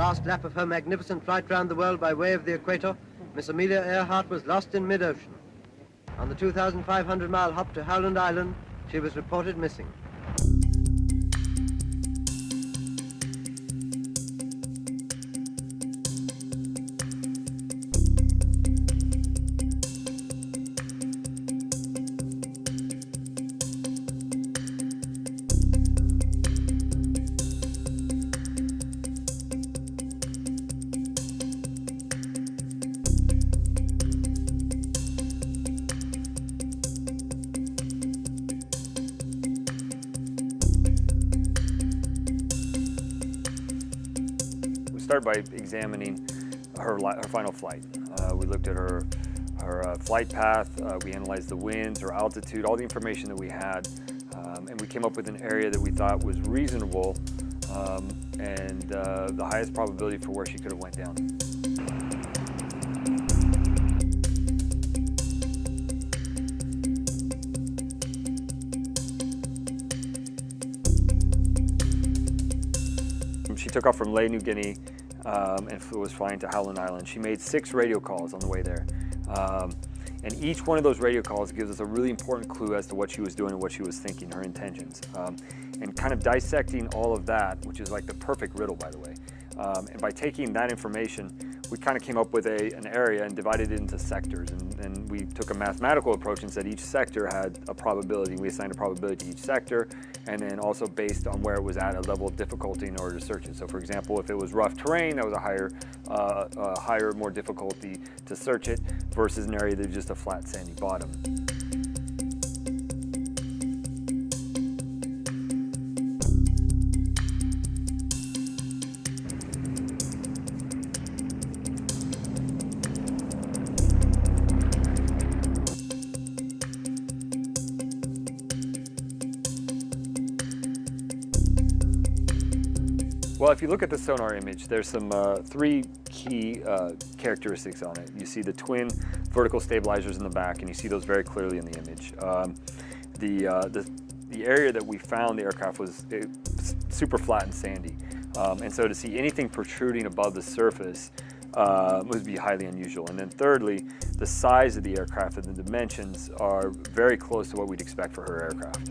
last lap of her magnificent flight round the world by way of the equator, Miss Amelia Earhart was lost in mid-ocean. On the 2,500-mile hop to Howland Island, she was reported missing. Start by examining her final flight. We looked at her flight path, we analyzed the winds, her altitude, all the information that we had, and we came up with an area that we thought was reasonable and the highest probability for where she could have went down. She took off from Lae, New Guinea, and was flying to Howland Island. She made 6 radio calls on the way there. And each one of those radio calls gives us a really important clue as to what she was doing and what she was thinking, her intentions. And kind of dissecting all of that, which is like the perfect riddle, by the way. And by taking that information, we kind of came up with an area and divided it into sectors. And we took a mathematical approach and said each sector had a probability. We assigned a probability to each sector, and then also based on where it was at, a level of difficulty in order to search it. So for example, if it was rough terrain, that was a higher, more difficulty to search it versus an area that was just a flat, sandy bottom. Well, if you look at the sonar image, there's some 3 key characteristics on it. You see the twin vertical stabilizers in the back, and you see those very clearly in the image. The area that we found the aircraft was super flat and sandy, and so to see anything protruding above the surface would be highly unusual. And then thirdly, the size of the aircraft and the dimensions are very close to what we'd expect for her aircraft.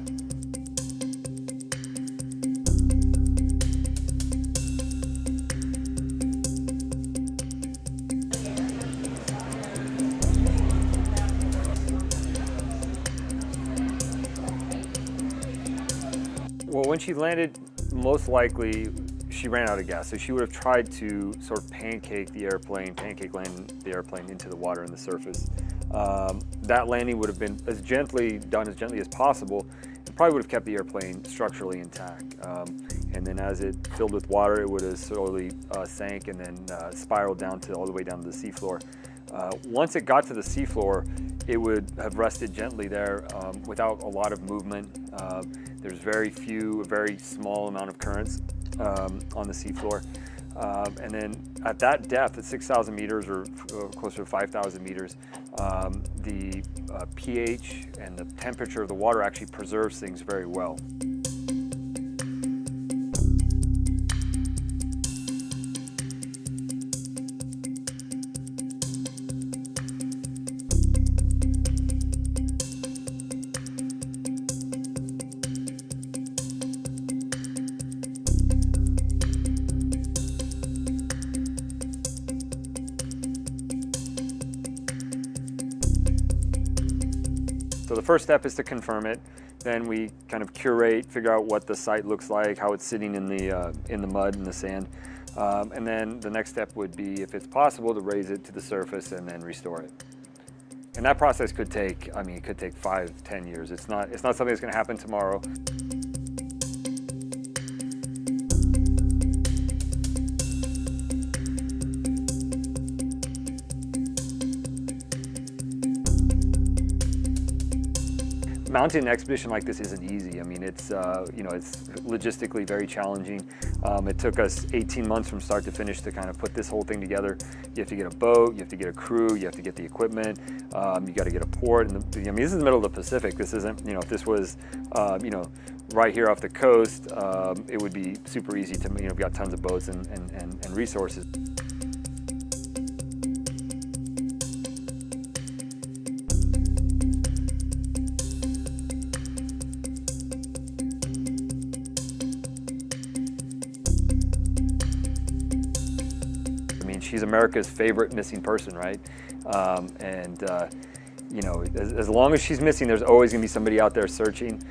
Well, when she landed, most likely she ran out of gas. So she would have tried to sort of pancake land the airplane into the water and the surface. That landing would have been done as gently as possible. It probably would have kept the airplane structurally intact. And then as it filled with water, it would have slowly sank and then spiraled down all the way down to the seafloor. Once it got to the seafloor, it would have rested gently there without a lot of movement. There's a very small amount of currents on the seafloor. And then at that depth, at 6,000 meters or closer to 5,000 meters, the pH and the temperature of the water actually preserves things very well. So the first step is to confirm it. Then we kind of curate, figure out what the site looks like, how it's sitting in the mud and the sand. And then the next step would be, if it's possible, to raise it to the surface and then restore it. And that process could take, it could take 5-10 years. It's not something that's going to happen tomorrow. Mounting an expedition like this isn't easy. It's logistically very challenging. It took us 18 months from start to finish to kind of put this whole thing together. You have to get a boat, you have to get a crew, you have to get the equipment, you got to get a port. And this is the middle of the Pacific. This isn't, if this was, right here off the coast, it would be super easy to, we've got tons of boats and resources. I mean, she's America's favorite missing person, right? As long as she's missing, there's always going to be somebody out there searching.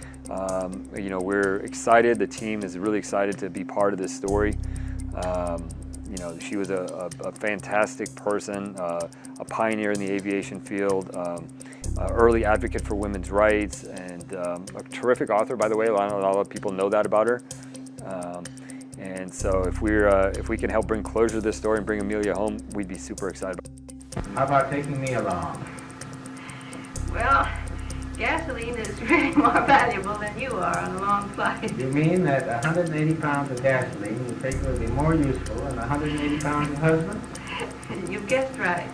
We're excited. The team is really excited to be part of this story. She was a fantastic person, a pioneer in the aviation field, early advocate for women's rights, and a terrific author, by the way. A lot of people know that about her. And so if we can help bring closure to this story and bring Amelia home, we'd be super excited. How about taking me along? Well, gasoline is really more valuable than you are on a long flight. You mean that 180 pounds of gasoline you think will be more useful than 180 pounds of husband? You guessed right.